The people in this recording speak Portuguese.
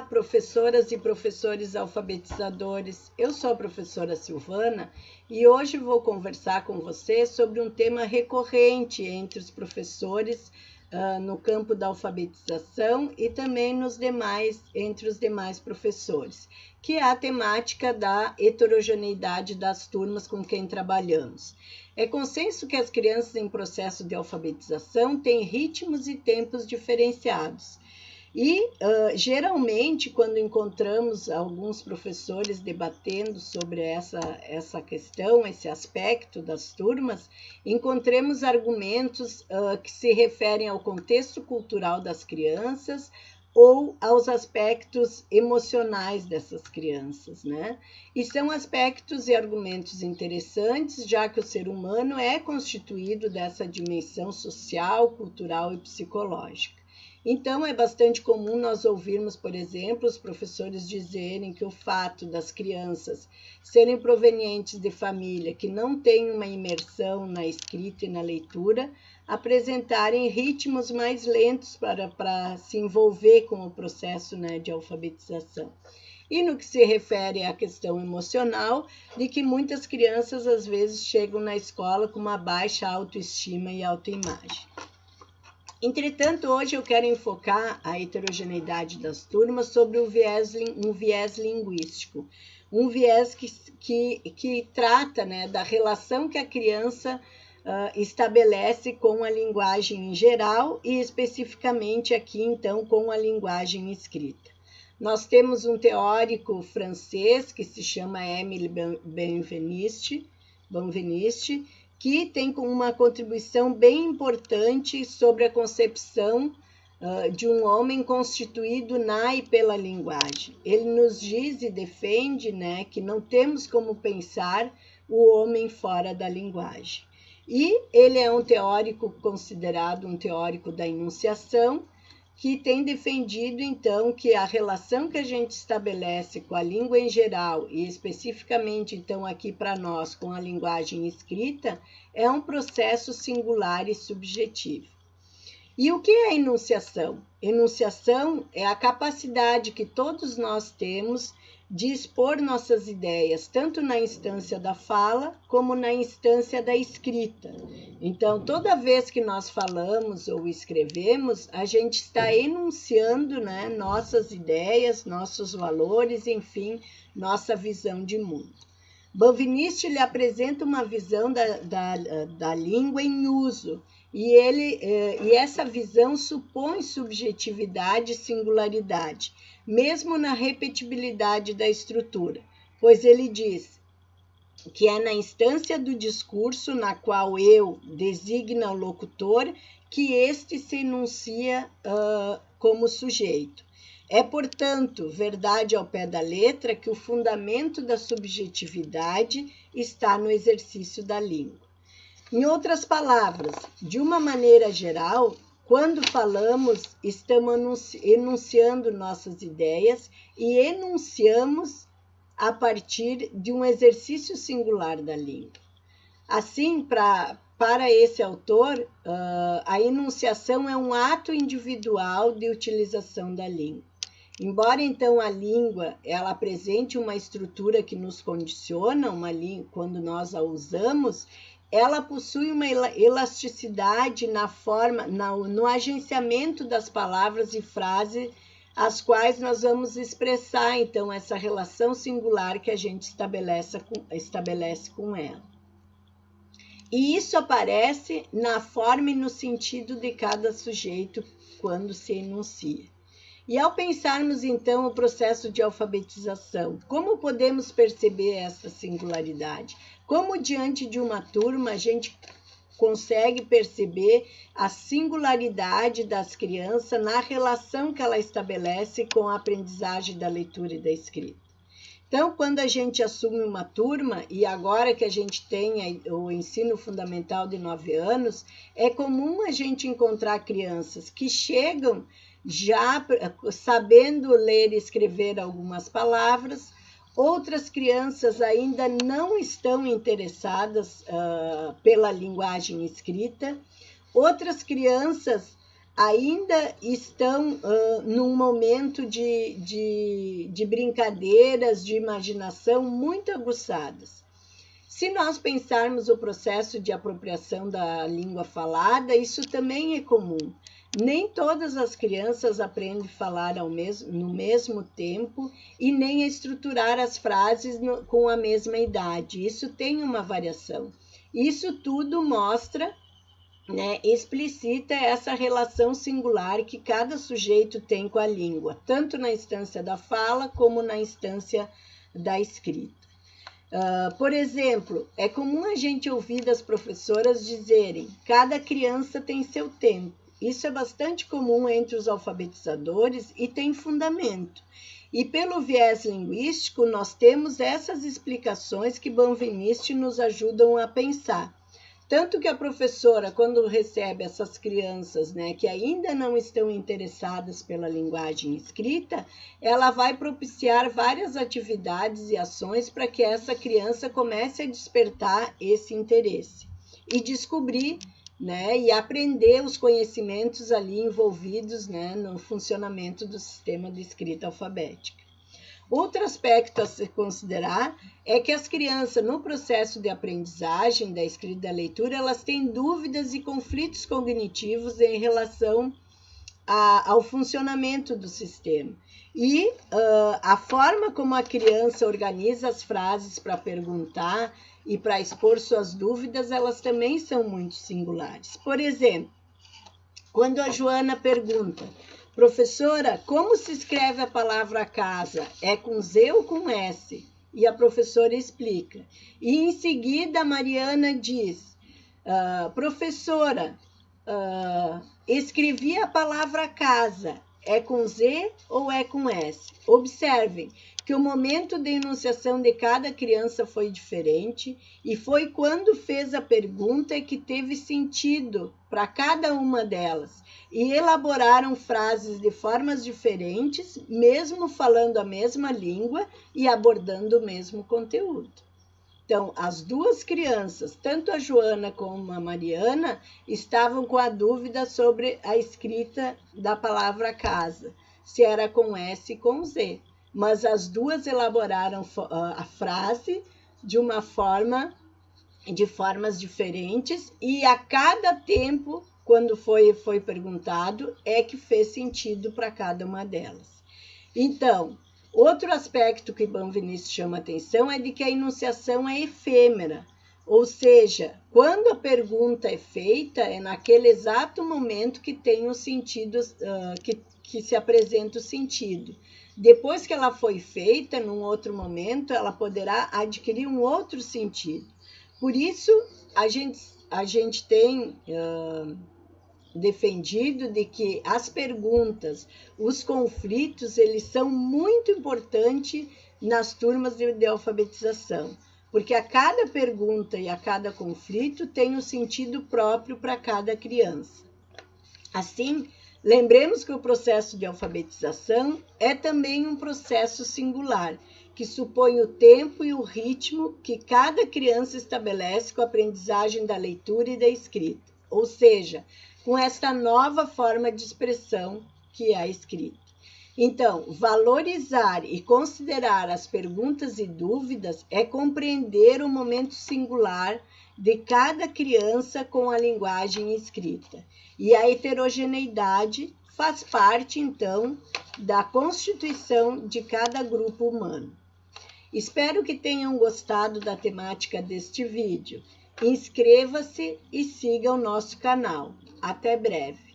Olá, professoras e professores alfabetizadores. Eu sou a professora Silvana e hoje vou conversar com você sobre um tema recorrente entre os professores no campo da alfabetização e também entre os demais professores, que é a temática da heterogeneidade das turmas com quem trabalhamos. É consenso que as crianças em processo de alfabetização têm ritmos e tempos diferenciados. E, geralmente, quando encontramos alguns professores debatendo sobre essa questão, esse aspecto das turmas, encontremos argumentos que se referem ao contexto cultural das crianças ou aos aspectos emocionais dessas crianças, né? E são aspectos e argumentos interessantes, já que o ser humano é constituído dessa dimensão social, cultural e psicológica. Então, é bastante comum nós ouvirmos, por exemplo, os professores dizerem que o fato das crianças serem provenientes de família que não têm uma imersão na escrita e na leitura, apresentarem ritmos mais lentos para se envolver com o processo, né, de alfabetização. E no que se refere à questão emocional, de que muitas crianças às vezes chegam na escola com uma baixa autoestima e autoimagem. Entretanto, hoje eu quero enfocar a heterogeneidade das turmas sobre um viés linguístico, um viés que trata, né, da relação que a criança estabelece com a linguagem em geral e especificamente aqui, então, com a linguagem escrita. Nós temos um teórico francês que se chama Émile Benveniste, que tem uma contribuição bem importante sobre a concepção de um homem constituído na e pela linguagem. Ele nos diz e defende, né, que não temos como pensar o homem fora da linguagem. E ele é um teórico considerado um teórico da enunciação, que tem defendido, então, que a relação que a gente estabelece com a língua em geral, e especificamente, então, aqui para nós, com a linguagem escrita, é um processo singular e subjetivo. E o que é enunciação? Enunciação é a capacidade que todos nós temos de expor nossas ideias, tanto na instância da fala, como na instância da escrita. Então, toda vez que nós falamos ou escrevemos, a gente está enunciando, né, nossas ideias, nossos valores, enfim, nossa visão de mundo. Benveniste lhe apresenta uma visão da língua em uso, e essa visão supõe subjetividade e singularidade, mesmo na repetibilidade da estrutura, pois ele diz que é na instância do discurso na qual eu designa o locutor que este se enuncia como sujeito. É, portanto, verdade ao pé da letra que o fundamento da subjetividade está no exercício da língua. Em outras palavras, de uma maneira geral, quando falamos, estamos enunciando nossas ideias e enunciamos a partir de um exercício singular da língua. Assim, para esse autor, a enunciação é um ato individual de utilização da língua. Embora, então, a língua ela apresente uma estrutura que nos condiciona, quando nós a usamos, ela possui uma elasticidade na forma, no agenciamento das palavras e frases, as quais nós vamos expressar, então, essa relação singular que a gente estabelece com ela. E isso aparece na forma e no sentido de cada sujeito quando se enuncia. E ao pensarmos, então, o processo de alfabetização, como podemos perceber essa singularidade? Como, diante de uma turma, a gente consegue perceber a singularidade das crianças na relação que ela estabelece com a aprendizagem da leitura e da escrita? Então, quando a gente assume uma turma, e agora que a gente tem o ensino fundamental de 9 anos, é comum a gente encontrar crianças que chegam já sabendo ler e escrever algumas palavras, outras crianças ainda não estão interessadas pela linguagem escrita, outras crianças ainda estão num momento de brincadeiras, de imaginação muito aguçadas. Se nós pensarmos o processo de apropriação da língua falada, isso também é comum. Nem todas as crianças aprendem a falar no mesmo tempo e nem a estruturar as frases com a mesma idade. Isso tem uma variação. Isso tudo mostra, explicita essa relação singular que cada sujeito tem com a língua, tanto na instância da fala como na instância da escrita. Por exemplo, é comum a gente ouvir das professoras dizerem: cada criança tem seu tempo. Isso é bastante comum entre os alfabetizadores e tem fundamento. E pelo viés linguístico, nós temos essas explicações que Benveniste nos ajudam a pensar. Tanto que a professora, quando recebe essas crianças, que ainda não estão interessadas pela linguagem escrita, ela vai propiciar várias atividades e ações para que essa criança comece a despertar esse interesse e descobrir, e aprender os conhecimentos ali envolvidos, no funcionamento do sistema de escrita alfabética. Outro aspecto a se considerar é que as crianças, no processo de aprendizagem da escrita e da leitura, elas têm dúvidas e conflitos cognitivos em relação ao funcionamento do sistema. E a forma como a criança organiza as frases para perguntar e para expor suas dúvidas, elas também são muito singulares. Por exemplo, quando a Joana pergunta: professora, como se escreve a palavra casa? É com Z ou com S? E a professora explica. E em seguida a Mariana diz: professora, escrevi a palavra casa. É com Z ou é com S? Observem que o momento de enunciação de cada criança foi diferente e foi quando fez a pergunta que teve sentido para cada uma delas e elaboraram frases de formas diferentes, mesmo falando a mesma língua e abordando o mesmo conteúdo. Então, as duas crianças, tanto a Joana como a Mariana, estavam com a dúvida sobre a escrita da palavra casa, se era com S ou com Z. Mas as duas elaboraram a frase de formas diferentes e a cada tempo, quando foi perguntado, é que fez sentido para cada uma delas. Então, outro aspecto que Benveniste chama atenção é de que a enunciação é efêmera, ou seja, quando a pergunta é feita, é naquele exato momento que tem o sentido, que se apresenta o sentido. Depois que ela foi feita, num outro momento, ela poderá adquirir um outro sentido. Por isso, a gente tem defendido de que as perguntas, os conflitos, eles são muito importantes nas turmas de alfabetização, porque a cada pergunta e a cada conflito tem um sentido próprio para cada criança. Assim, lembremos que o processo de alfabetização é também um processo singular, que supõe o tempo e o ritmo que cada criança estabelece com a aprendizagem da leitura e da escrita, ou seja, com esta nova forma de expressão que é a escrita. Então, valorizar e considerar as perguntas e dúvidas é compreender o momento singular de cada criança com a linguagem escrita. E a heterogeneidade faz parte, então, da constituição de cada grupo humano. Espero que tenham gostado da temática deste vídeo. Inscreva-se e siga o nosso canal. Até breve!